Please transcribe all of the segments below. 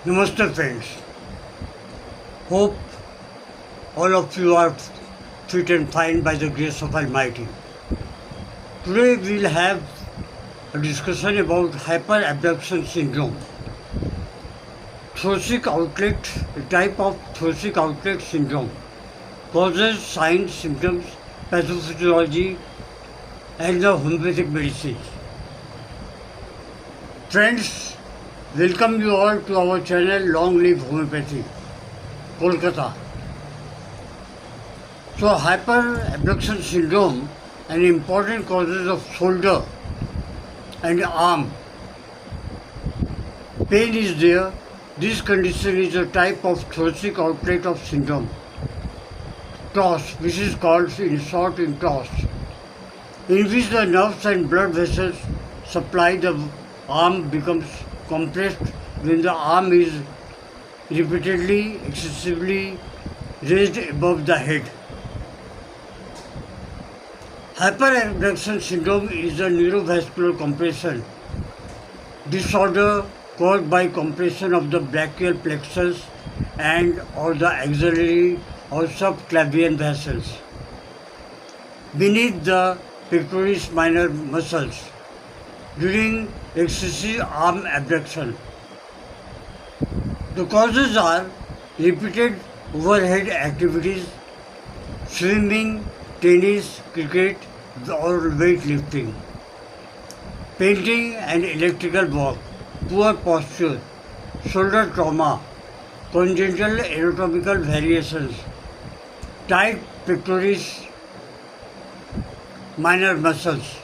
Namaste friends. Hope all of you are fit and fine by the grace of Almighty. Today we will have a discussion about hyperabduction syndrome. Thoracic outlet, a type of thoracic outlet syndrome, causes, signs, symptoms, pathophysiology and the homeopathic medicine. Friends, welcome you all to our channel Long Live Homeopathy, Kolkata. So hyperabduction syndrome, an important causes of shoulder and arm. Pain is there. This condition is a type of thoracic outlet of syndrome. TOS, which is called in short in TOS, in which the nerves and blood vessels supply the arm becomes compressed when the arm is repeatedly, excessively raised above the head. Hyperabduction syndrome is a neurovascular compression disorder caused by compression of the brachial plexus and or the axillary or subclavian vessels beneath the pectoralis minor muscles during excessive arm abduction. The causes are repeated overhead activities, swimming, tennis, cricket or weightlifting, painting and electrical work, poor posture, shoulder trauma, congenital anatomical variations, tight pectoralis minor muscles,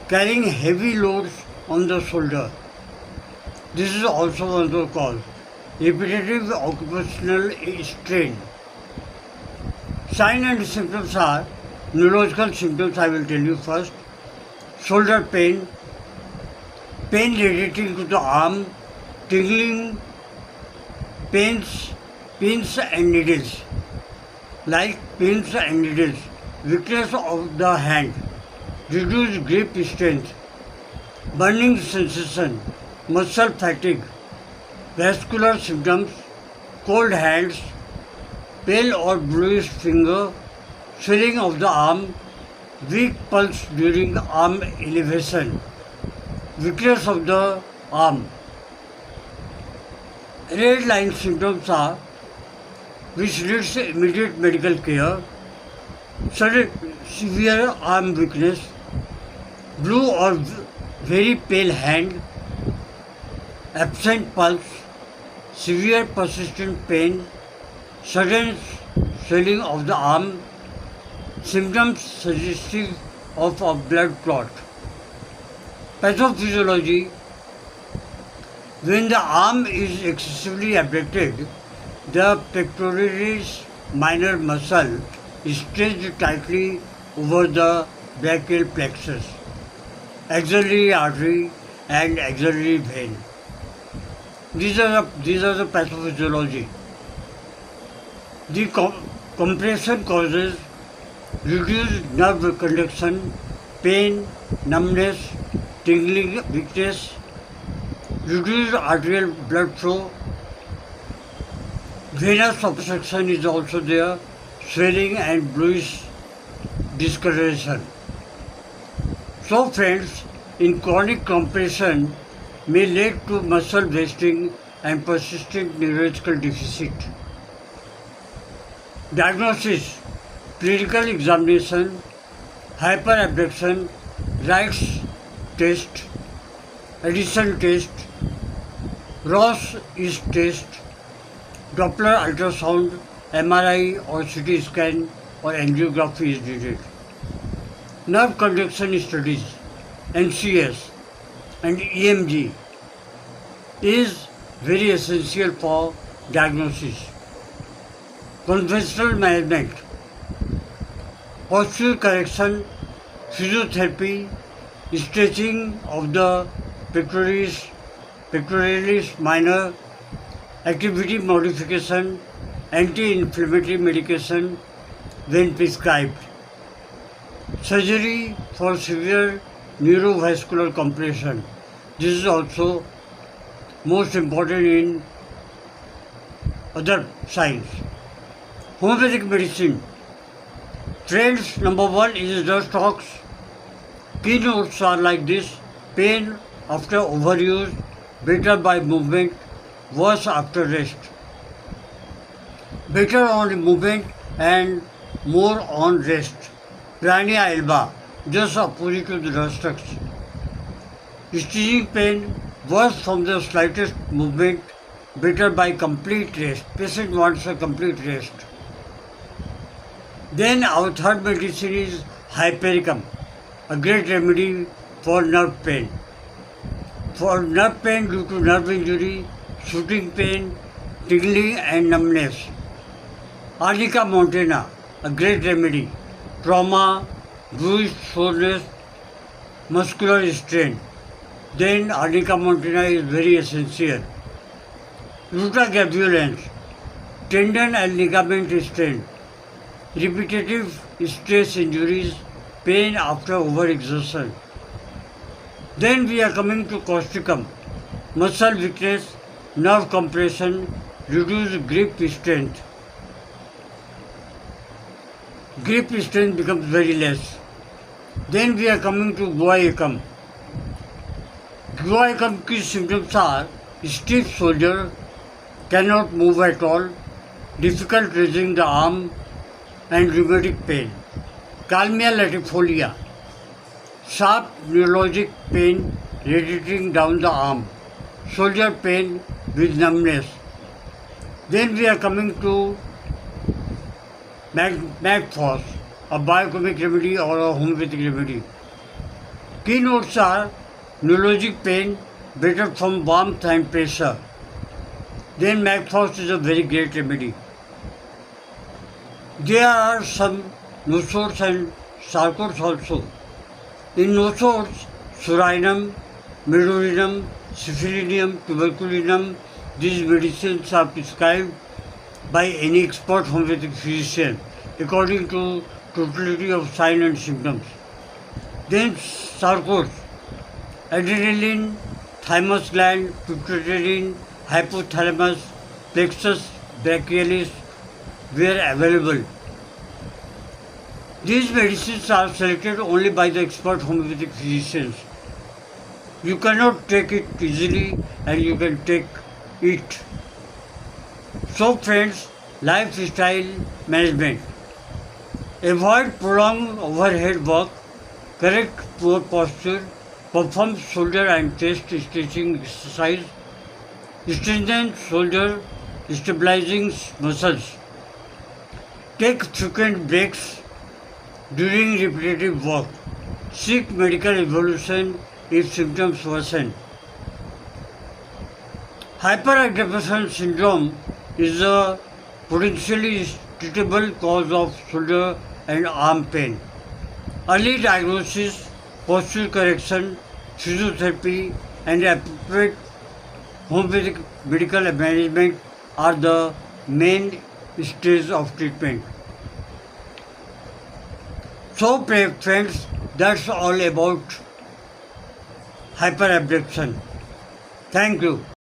carrying heavy loads on the shoulder. This is also one of the cause. Repetitive occupational strain. Signs and symptoms are neurological symptoms. I will tell you first. Shoulder pain, pain relating to the arm, tingling, pins and needles, like pins and needles, weakness of the hand, reduced grip strength, burning sensation, muscle fatigue, vascular symptoms, cold hands, pale or bluish finger, swelling of the arm, weak pulse during arm elevation, weakness of the arm. Red line symptoms are which needs immediate medical care, sudden severe arm weakness, blue or very pale hand, absent pulse, severe persistent pain, sudden swelling of the arm, symptoms suggestive of a blood clot. Pathophysiology: when the arm is excessively abducted, the pectoralis minor muscle is stretched tightly over the brachial plexus, axillary artery and axillary vein. These are the pathophysiology. The compression causes reduced nerve conduction, pain, numbness, tingling, weakness, reduced arterial blood flow. Venous obstruction is also there, swelling and bluish discoloration. So friends, in chronic compression may lead to muscle wasting and persistent neurological deficit. Diagnosis: clinical examination, hyperabduction, Wright's test, Addison test, Ross East test, Doppler ultrasound, MRI or CT scan or angiography is needed. Nerve conduction studies, NCS and EMG is very essential for diagnosis. Conventional management: posture correction, physiotherapy, stretching of the pectoralis minor, activity modification, anti-inflammatory medication when prescribed. Surgery for severe neurovascular compression. This is also most important in other signs. Homeopathic medicine. Friends, number one is the stocks. Keynotes are like this: pain after overuse, better by movement, worse after rest. Better on movement and more on rest. Piranha alba, just opposite to the Rustex. Stitching pain, worse from the slightest movement, better by complete rest. Patient wants a complete rest. Then our third medicine is Hypericum, a great remedy for nerve pain. For nerve pain due to nerve injury, shooting pain, tingling and numbness. Arnica montana, a great remedy. Trauma, bruised soreness, muscular strain. Then Arnica montana is very essential. Ruta gabulans, tendon and ligament strain. Repetitive stress injuries, pain after overexertion. Then we are coming to causticum, muscle weakness, nerve compression, reduced grip strength. Grip strength becomes very less. Then we are coming to guaiacum. Guaiacum key symptoms are stiff shoulder, cannot move at all, difficult raising the arm, and rheumatic pain. Calmia latifolia, sharp neurologic pain radiating down the arm, shoulder pain with numbness. Then we are coming to Magphos, a biochemic remedy or a homeopathic remedy. Keynotes are neurologic pain, better from warmth and pressure. Then Magphos is a very great remedy. There are some nosodes and sarcodes also. In nosodes, Surinum, Medulinum, Syphilinium, Tuberculinum, these medicines are prescribed by any expert homeopathic physician according to totality of sign and symptoms. Then sarcodes, adrenaline, thymus gland, pituitary, hypothalamus, plexus brachialis were available. These medicines are selected only by the expert homeopathic physicians. You cannot take it easily and you can take it. So friends, lifestyle management. Avoid prolonged overhead work, correct poor posture, perform shoulder and chest stretching exercise, strengthen shoulder stabilizing muscles. Take frequent breaks during repetitive work. Seek medical evaluation if symptoms worsen. Hyperactivation syndrome is a potentially treatable cause of shoulder and arm pain. Early diagnosis, posture correction, physiotherapy, and appropriate homeopathic medical management are the main stages of treatment. So, friends, that's all about hyperabduction. Thank you.